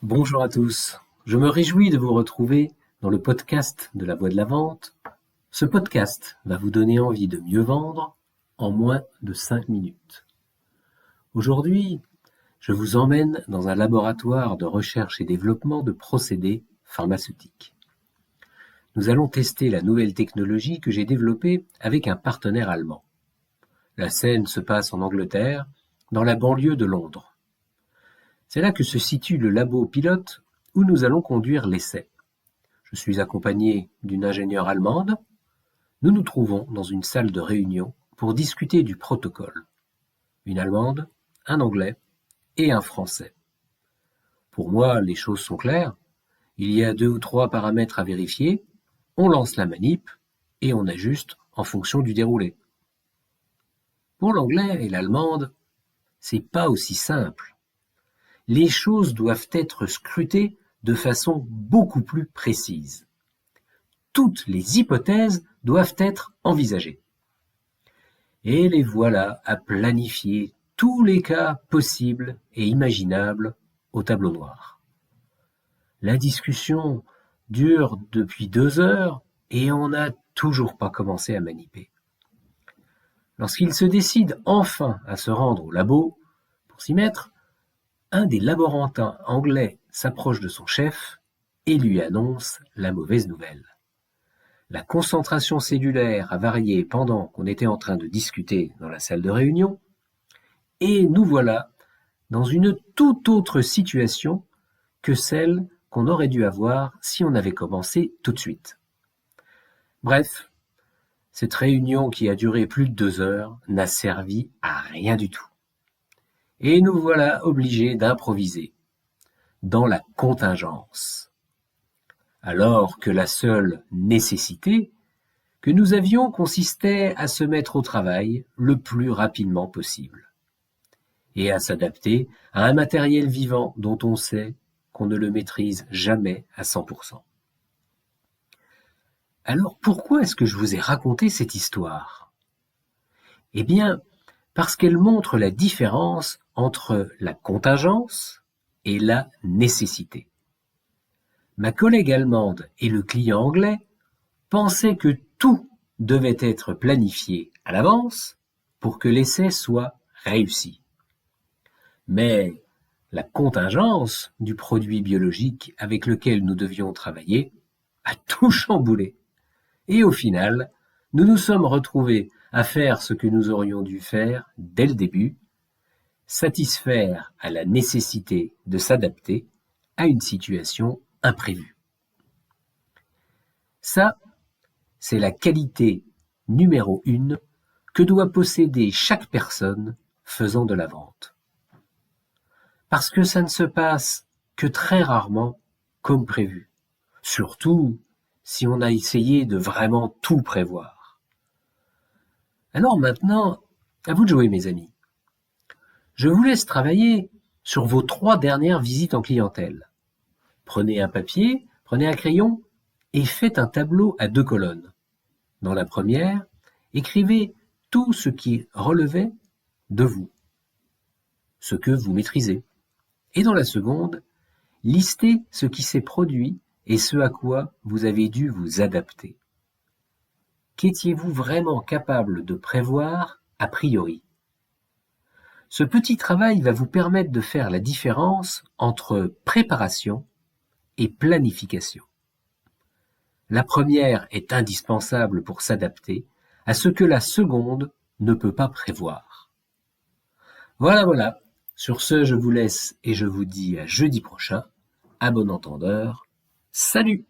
Bonjour à tous, je me réjouis de vous retrouver dans le podcast de la Voix de la Vente. Ce podcast va vous donner envie de mieux vendre en moins de 5 minutes. Aujourd'hui, je vous emmène dans un laboratoire de recherche et développement de procédés pharmaceutiques. Nous allons tester la nouvelle technologie que j'ai développée avec un partenaire allemand. La scène se passe en Angleterre, dans la banlieue de Londres. C'est là que se situe le labo pilote où nous allons conduire l'essai. Je suis accompagné d'une ingénieure allemande. Nous nous trouvons dans une salle de réunion pour discuter du protocole. Une allemande, un anglais et un français. Pour moi, les choses sont claires. Il y a 2 ou 3 paramètres à vérifier. On lance la manip et on ajuste en fonction du déroulé. Pour l'anglais et l'allemande, c'est pas aussi simple. Les choses doivent être scrutées de façon beaucoup plus précise. Toutes les hypothèses doivent être envisagées. Et les voilà à planifier tous les cas possibles et imaginables au tableau noir. La discussion dure depuis 2 heures et on n'a toujours pas commencé à maniper. Lorsqu'ils se décident enfin à se rendre au labo pour s'y mettre, un des laborantins anglais s'approche de son chef et lui annonce la mauvaise nouvelle. La concentration cellulaire a varié pendant qu'on était en train de discuter dans la salle de réunion, et nous voilà dans une toute autre situation que celle qu'on aurait dû avoir si on avait commencé tout de suite. Bref, cette réunion qui a duré plus de 2 heures n'a servi à rien du tout. Et nous voilà obligés d'improviser, dans la contingence. Alors que la seule nécessité que nous avions consistait à se mettre au travail le plus rapidement possible, et à s'adapter à un matériel vivant dont on sait qu'on ne le maîtrise jamais à 100%. Alors pourquoi est-ce que je vous ai raconté cette histoire ? Eh bien, parce qu'elle montre la différence entre la contingence et la nécessité. Ma collègue allemande et le client anglais pensaient que tout devait être planifié à l'avance pour que l'essai soit réussi. Mais la contingence du produit biologique avec lequel nous devions travailler a tout chamboulé. Et au final, nous nous sommes retrouvés à faire ce que nous aurions dû faire dès le début, satisfaire à la nécessité de s'adapter à une situation imprévue. Ça, c'est la qualité numéro 1 que doit posséder chaque personne faisant de la vente. Parce que ça ne se passe que très rarement comme prévu, surtout si on a essayé de vraiment tout prévoir. Alors maintenant, à vous de jouer mes amis. Je vous laisse travailler sur vos 3 dernières visites en clientèle. Prenez un papier, prenez un crayon et faites un tableau à 2 colonnes. Dans la première, écrivez tout ce qui relevait de vous, ce que vous maîtrisez. Et dans la seconde, listez ce qui s'est produit et ce à quoi vous avez dû vous adapter. Qu'étiez-vous vraiment capable de prévoir a priori ? Ce petit travail va vous permettre de faire la différence entre préparation et planification. La première est indispensable pour s'adapter à ce que la seconde ne peut pas prévoir. Voilà. Sur ce, je vous laisse et je vous dis à jeudi prochain. À bon entendeur. Salut!